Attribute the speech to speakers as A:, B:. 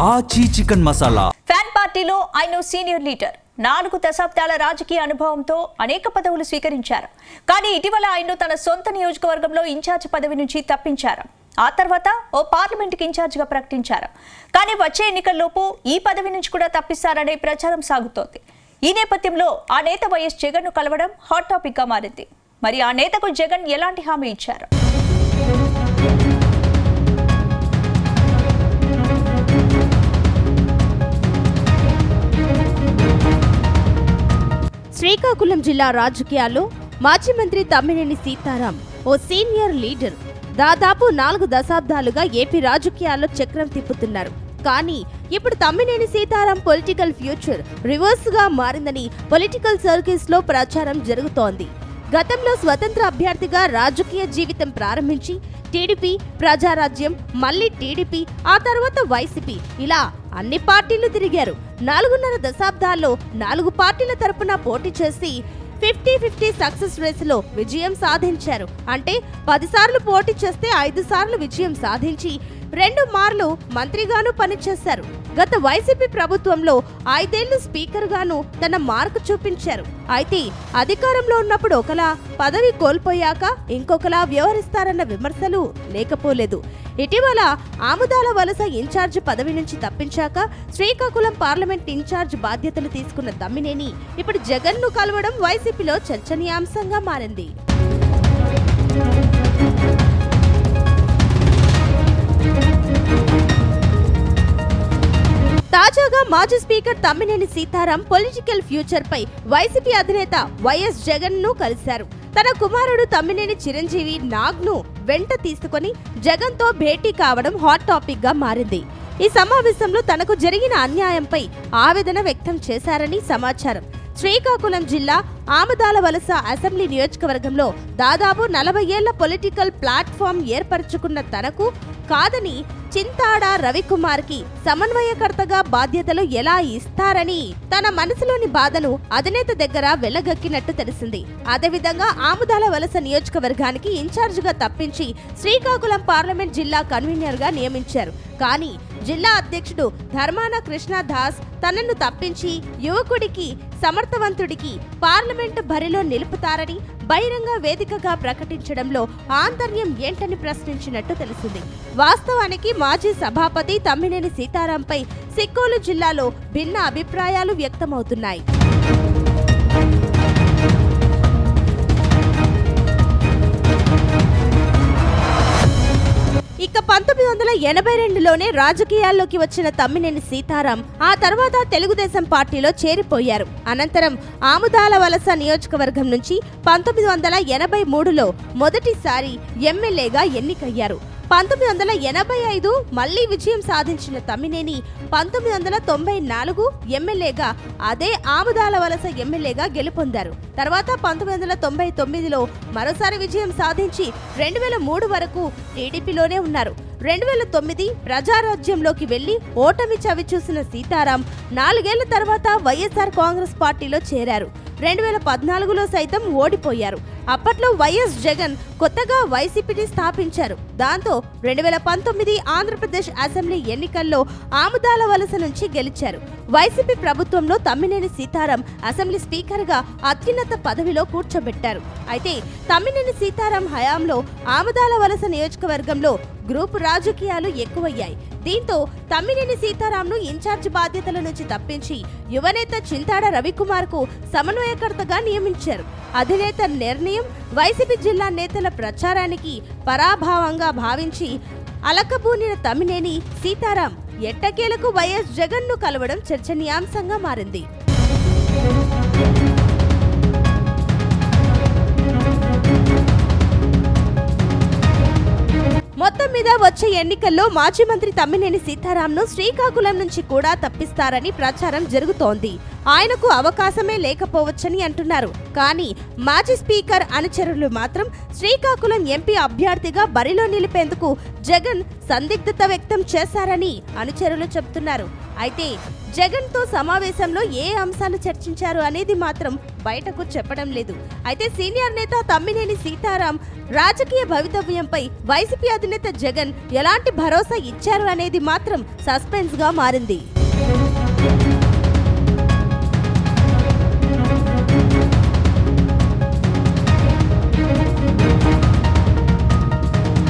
A: ఆచి chicken masala.
B: Fan పార్టీలో ఆయన సీనియర్ లీడర్ 4 దశాబ్దాల రాజకీయ అనుభవంతో అనేక పదవులు స్వీకరించారు. కానీ ఇటీవల ఆయన తన సొంత నియోజకవర్గంలో ఇన్ఛార్జ్ పదవి నుంచి తప్పించారు. ఆ తర్వాత ఓ పార్లమెంట్కి ఇన్ఛార్జిగా ప్రకటించారు. కానీ వచ్చే ఎన్నికల్లోపు ఈ పదవి నుంచి కూడా తప్పిస్తారనే ప్రచారం సాగుతోంది. ఈ నేపథ్యంలో ఆ నేత వైఎస్ జగన్ ను కలవడం హాట్ టాపిక్ గా మారింది. మరి ఆ నేతకు జగన్ ఎలాంటి హామీ ఇచ్చారు?
C: శ్రీకాకుళం జిల్లా రాజకీయాల్లో మాజీ మంత్రి తమ్మినేని సీతారాం ఓ సీనియర్ లీడర్. దాదాపు 4 దశాబ్దాలుగా ఏపీ రాజకీయాల్లో చక్రం తిప్పుతున్నారు. కానీ ఇప్పుడు Tammineni Seetharam political future reverse గా మారిందని పొలిటికల్ సర్కిల్స్ లో ప్రచారం జరుగుతోంది. గతంలో స్వతంత్ర అభ్యర్థిగా రాజకీయ జీవితం ప్రారంభించి టీడీపీ, ప్రజారాజ్యం, మళ్లీ టీడీపీ, ఆ తర్వాత వైసీపీ, ఇలా అన్ని పార్టీలు తిరిగారు. 4.5 దశాబ్దాల్లో 4 పార్టీల తరపున పోటీ చేసి 50-50 సక్సెస్ రేసులో విజయం సాధించారు. అంటే 10 సార్లు పోటీ చేస్తే 5 సార్లు విజయం సాధించి 2 మార్లు మంత్రిగాను పనిచేశారు. గత వైసీపీ ప్రభుత్వంలో 5 ఏళ్లు స్పీకర్ గాను తన మార్కు చూపించారు. అయితే అధికారంలో ఉన్నప్పుడు ఒకలా, పదవి కోల్పోయాక ఇంకొకలా వ్యవహరిస్తారన్న విమర్శలు లేకపోలేదు. ఇటీవల ఆముదాల వలస ఇన్ఛార్జ్ పదవి నుంచి తప్పించాక శ్రీకాకుళం పార్లమెంట్ ఇన్ఛార్జ్ బాధ్యతలు తీసుకున్న తమ్మినేని ఇప్పుడు జగన్ ను కలవడం వైసీపీలో చర్చనీయాంశంగా మారింది. తాజాగా మాజీ speaker Tammineni Seetharam political future పై వైసీపీ అధినేత వైఎస్ జగన్ ను కలిశారు. తన కుమారుడు తమ్మినేని చిరంజీవి నాగ్ ను వెంట తీసుకుని జగన్ తో భేటీ కావడం హాట్ టాపిక్ గా మారింది. ఈ సమావేశంలో తనకు జరిగిన అన్యాయంపై ఆవేదన వ్యక్తం చేశారని సమాచారం. శ్రీకాకుళం జిల్లా ఆముదాల వలస అసెంబ్లీ నియోజకవర్గంలో దాదాపు 40 ఏళ్ల పొలిటికల్ ప్లాట్ఫామ్ ఏర్పరచుకున్న తనకు కాదని చింతాడ రవికుమార్ కి సమన్వయకర్తగా బాధ్యతలు ఎలా ఇస్తారని తన మనసులోని బాధను అధినేత దగ్గర వెళ్లగక్కినట్టు తెలిసింది. అదేవిధంగా ఆముదాల వలస నియోజకవర్గానికి ఇన్ఛార్జిగా తప్పించి శ్రీకాకుళం పార్లమెంట్ జిల్లా కన్వీనర్ గా నియమించారు. కానీ జిల్లా అధ్యక్షుడు ధర్మాన కృష్ణదాస్ తనను తప్పించి యువకుడికి, సమర్థవంతుడికి పార్లమెంటు బరిలో నిలుపుతారని బహిరంగ వేదికగా ప్రకటించడంలో ఆంతర్యం ఏంటని ప్రశ్నించినట్టు తెలిసింది. వాస్తవానికి మాజీ సభాపతి తమ్మినేని సీతారాంపై సిక్కోలు జిల్లాలో భిన్న అభిప్రాయాలు వ్యక్తమవుతున్నాయి. ఇక 1982లోనే రాజకీయాల్లోకి వచ్చిన తమ్మినేని సీతారాం ఆ తర్వాత తెలుగుదేశం పార్టీలో చేరిపోయారు. అనంతరం ఆముదాల వలస నియోజకవర్గం నుంచి 1983లో మొదటిసారి ఎమ్మెల్యేగా ఎన్నికయ్యారు. 1985 మళ్లీ విజయం సాధించిన తమ్మినేని 1994 ఎమ్మెల్యేగా అదే ఆముదాల వలస ఎమ్మెల్యేగా గెలుపొందారు. తర్వాత 1999లో మరోసారి విజయం సాధించి 2003 వరకు టీడీపీలోనే ఉన్నారు. 2009 ప్రజారాజ్యంలోకి వెళ్లి ఓటమి చవిచూసిన సీతారాం 4 ఏళ్ల తర్వాత వైఎస్ఆర్ కాంగ్రెస్ పార్టీలో చేరారు. 2014లో సైతం ఓడిపోయారు. అప్పట్లో వైఎస్ జగన్ కొత్తగా వైసీపీని స్థాపించారు. దాంతో 2019 ఆంధ్రప్రదేశ్ అసెంబ్లీ ఎన్నికల్లో ఆముదాల వలస నుంచి గెలిచారు. వైసీపీ ప్రభుత్వంలో తమ్మినేని సీతారాం అసెంబ్లీ స్పీకర్ గా అత్యున్నత పదవిలో కూర్చోబెట్టారు. అయితే తమ్మినేని సీతారాం హయాంలో ఆముదాల వలస నియోజకవర్గంలో గ్రూపు రాజకీయాలు ఎక్కువయ్యాయి. దీంతో తమ్మినేని సీతారాంను ఇన్ఛార్జ్ బాధ్యతల నుంచి తప్పించి యువనేత చింతాడ రవికుమార్ కు సమన్వయకర్తగా నియమించారు. అధినేత నిర్ణయం వైసీపీ జిల్లా నేతల ప్రచారానికి పరాభావంగా భావించి అలకబూనిన తమ్మినేని సీతారాం ఎట్టకేలకు వైఎస్ జగన్ ను కలవడం చర్చనీయాంశంగా మారింది. మొత్తం మీద వచ్చే ఎన్నికల్లో మాజీ మంత్రి తమ్మినేని సీతారాంను శ్రీకాకుళం నుంచి కూడా తప్పిస్తారని ప్రచారం జరుగుతోంది. ఆయనకు అవకాశమే లేకపోవచ్చని అంటున్నారు. కానీ మాజీ స్పీకర్ అనుచరులు మాత్రం శ్రీకాకుళం ఎంపీ అభ్యర్థిగా బరిలో నిలిపేందుకు జగన్ సందిగ్ధత వ్యక్తం చేశారని అనుచరులు చెబుతున్నారు. అయితే జగన్తో సమావేశంలో ఏ అంశాలు చర్చించారు అనేది మాత్రం బయటకు చెప్పడం లేదు. అయితే సీనియర్ నేత తమ్మినేని సీతారాం రాజకీయ భవితవ్యంపై వైసీపీ అధినేత జగన్ ఎలాంటి భరోసా ఇచ్చారు అనేది మాత్రం సస్పెన్స్ గా మారింది.